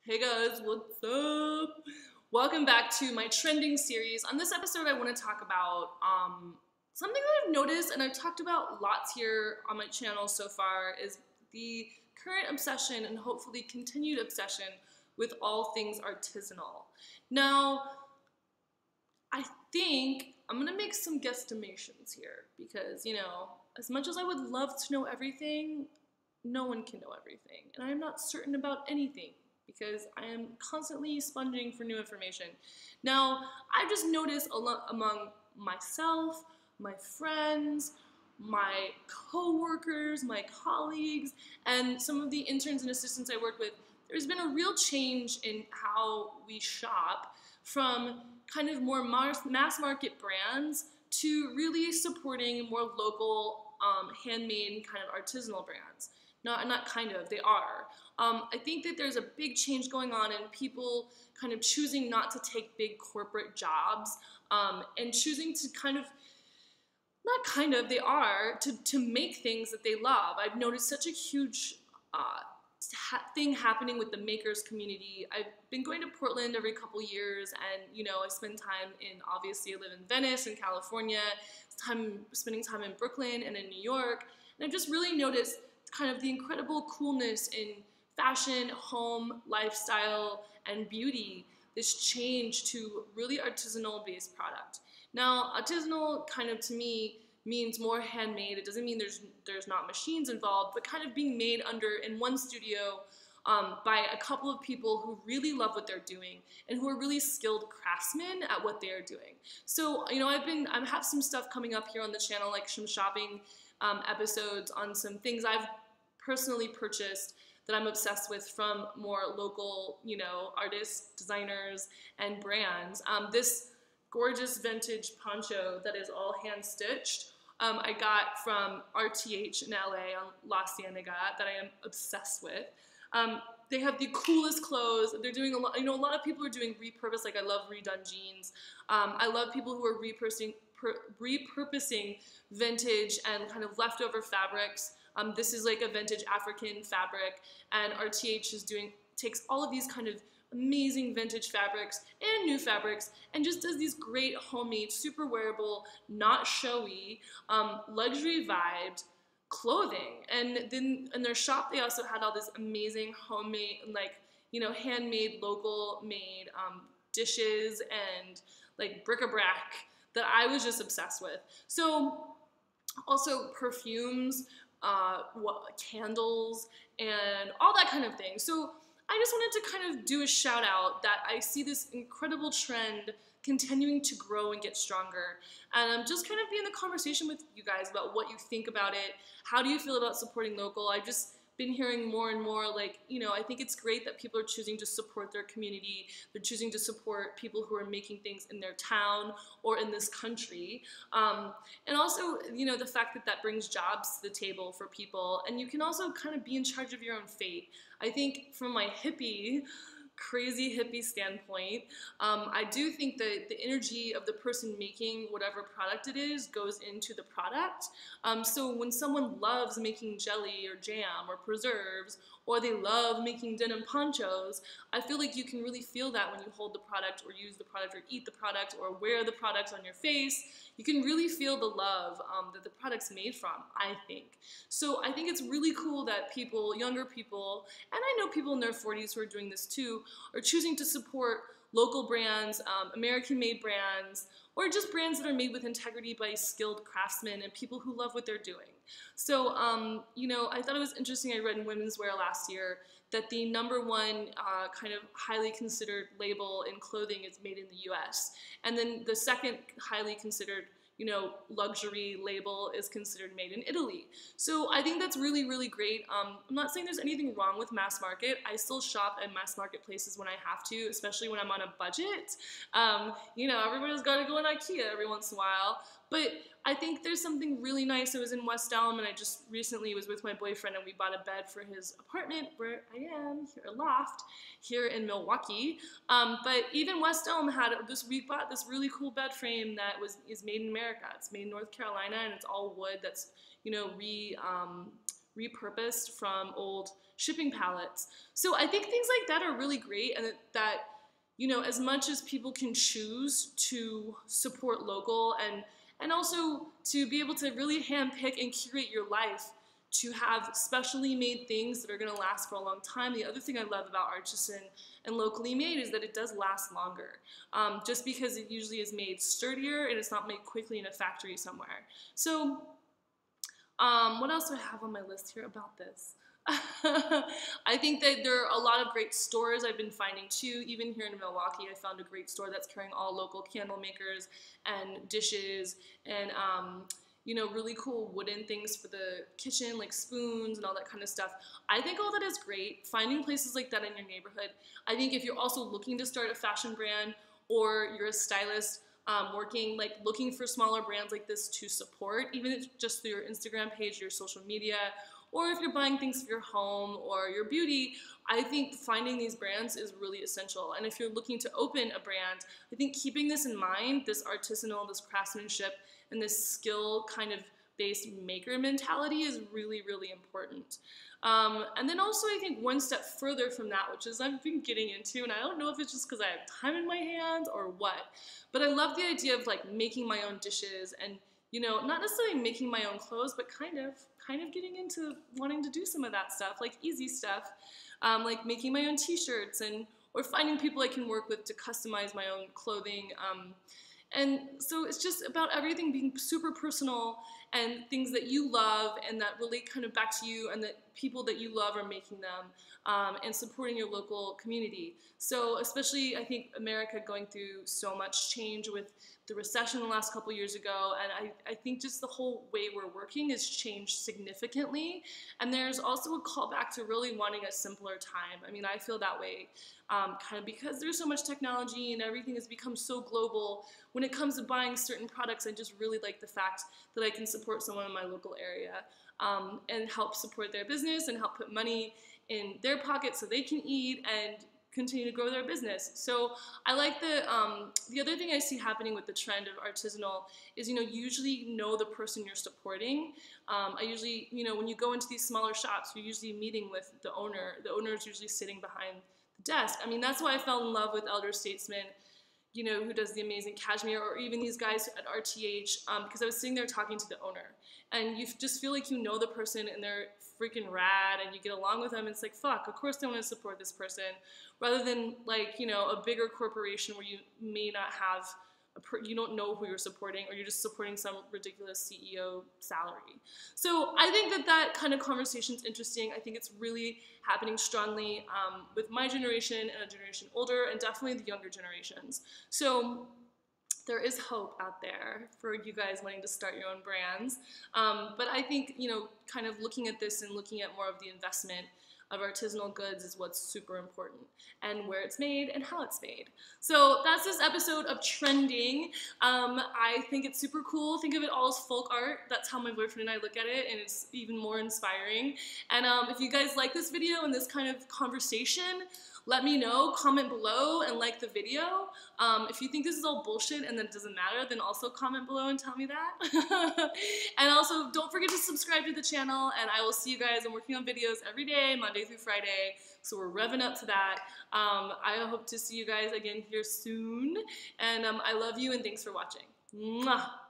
Hey guys, what's up? Welcome back to my trending series. On this episode, I want to talk about something that I've noticed and I've talked about lots here on my channel so far is the current obsession and hopefully continued obsession with all things artisanal. Now, I think I'm going to make some guesstimations here because, as much as I would love to know everything, no one can know everything. And I'm not certain about anything because I am constantly sponging for new information. Now, I've just noticed a lot among myself, my friends, my co-workers, my colleagues, and some of the interns and assistants I work with, there's been a real change in how we shop from kind of more mass market brands to really supporting more local, handmade kind of artisanal brands. Not kind of, they are. I think that there's a big change going on in people kind of choosing not to take big corporate jobs and choosing to they are, to make things that they love. I've noticed such a huge thing happening with the makers community. I've been going to Portland every couple years and, I spend time obviously I live in Venice in California, spending time in Brooklyn and in New York, and I've just really noticed kind of the incredible coolness in fashion, home, lifestyle, and beauty, this change to really artisanal based product. Now, artisanal kind of to me means more handmade. It doesn't mean there's not machines involved, but kind of being made in one studio by a couple of people who really love what they're doing and who are really skilled craftsmen at what they are doing. So, I have some stuff coming up here on the channel, like some shopping episodes on some things I've personally purchased that I'm obsessed with from more local, artists, designers, and brands. This gorgeous vintage poncho that is all hand-stitched, I got from RTH in LA on La Cienega that I am obsessed with. They have the coolest clothes. They're doing a lot, a lot of people are doing repurpose, like I love redone jeans. I love people who are repurposing vintage and kind of leftover fabrics. This is like a vintage African fabric, and RTH takes all of these kind of amazing vintage fabrics and new fabrics and just does these great homemade, super wearable, not showy, luxury vibed clothing. And then in their shop, they also had all this amazing homemade, handmade, local made dishes and like bric-a-brac that I was just obsessed with. So also perfumes, candles, and all that kind of thing. So I just wanted to kind of do a shout out that I see this incredible trend continuing to grow and get stronger. And just kind of be in the conversation with you guys about what you think about it. How do you feel about supporting local? I've just been hearing more and more, I think it's great that people are choosing to support their community. They're choosing to support people who are making things in their town or in this country. And also, the fact that brings jobs to the table for people. And you can also kind of be in charge of your own fate. I think from my crazy hippie standpoint, I do think that the energy of the person making whatever product it is goes into the product. So when someone loves making jelly or jam or preserves, or they love making denim ponchos, I feel like you can really feel that when you hold the product or use the product or eat the product or wear the product on your face. You can really feel the love that the product's made from, I think. So I think it's really cool that people, younger people, and I know people in their 40s who are doing this too, are choosing to support local brands, American-made brands, or just brands that are made with integrity by skilled craftsmen and people who love what they're doing. So, I thought it was interesting. I read in Women's Wear last year that the #1 kind of highly considered label in clothing is made in the US. And then the second highly considered luxury label is considered made in Italy. So I think that's really, really great. I'm not saying there's anything wrong with mass market. I still shop at mass market places when I have to, especially when I'm on a budget. Everybody's got to go in IKEA every once in a while. But I think there's something really nice. I was in West Elm, and I just recently was with my boyfriend, and we bought a bed for his apartment where I am, a loft, here in Milwaukee. But even West Elm we bought this really cool bed frame that is made in America. It's made in North Carolina, and it's all wood that's, repurposed from old shipping pallets. So I think things like that are really great, and that you know, as much as people can choose to support local and also to be able to really handpick and curate your life to have specially made things that are going to last for a long time. The other thing I love about artisan and locally made is that it does last longer, just because it usually is made sturdier and it's not made quickly in a factory somewhere. So what else do I have on my list here about this? I think that there are a lot of great stores I've been finding too. Even here in Milwaukee, I found a great store that's carrying all local candle makers and dishes and you know, really cool wooden things for the kitchen, like spoons and all that kind of stuff. I think all that is great. Finding places like that in your neighborhood. I think if you're also looking to start a fashion brand or you're a stylist, looking for smaller brands like this to support, even if it's just through your Instagram page, your social media, or if you're buying things for your home or your beauty, I think finding these brands is really essential. And if you're looking to open a brand, I think keeping this in mind, this artisanal, this craftsmanship, and this skill kind of based maker mentality is really, really important. And then also I think one step further from that, which is I've been getting into, and I don't know if it's just because I have time in my hands or what, but I love the idea of like making my own dishes and, you know, not necessarily making my own clothes, but kind of getting into wanting to do some of that stuff, like easy stuff, like making my own t-shirts or finding people I can work with to customize my own clothing. And so it's just about everything being super personal and things that you love and that relate kind of back to you and that people that you love are making them, and supporting your local community. So especially I think America going through so much change with the recession the last couple years ago, and I think just the whole way we're working has changed significantly. And there's also a call back to really wanting a simpler time. I mean, I feel that way, kind of because there's so much technology and everything has become so global. When it comes to buying certain products, I just really like the fact that I can support someone in my local area, and help support their business and help put money in their pocket so they can eat and continue to grow their business. So I like the other thing I see happening with the trend of artisanal is, you know, usually know the person you're supporting. I usually, you know, when you go into these smaller shops, you're usually meeting with the owner. The owner is usually sitting behind the desk. I mean, that's why I fell in love with Elder Statesman, you know, who does the amazing cashmere, or even these guys at RTH, because I was sitting there talking to the owner. And you just feel like you know the person and they're freaking rad and you get along with them. And it's like, fuck, of course I want to support this person. Rather than like, you know, a bigger corporation where you may not have, you don't know who you're supporting, or you're just supporting some ridiculous CEO salary. So I think that kind of conversation is interesting. I think it's really happening strongly with my generation and a generation older, and definitely the younger generations. So there is hope out there for you guys wanting to start your own brands. But I think, you know, kind of looking at this and looking at more of the investment of artisanal goods is what's super important, and where it's made and how it's made. So that's this episode of Trending. I think it's super cool. Think of it all as folk art. That's how my boyfriend and I look at it, and it's even more inspiring. And if you guys like this video and this kind of conversation, let me know, comment below, and like the video. If you think this is all bullshit and that it doesn't matter, then also comment below and tell me that. And also, don't forget to subscribe to the channel, and I will see you guys. I'm working on videos every day, Monday through Friday, so we're revving up to that. I hope to see you guys again here soon, and I love you, and thanks for watching. Mwah!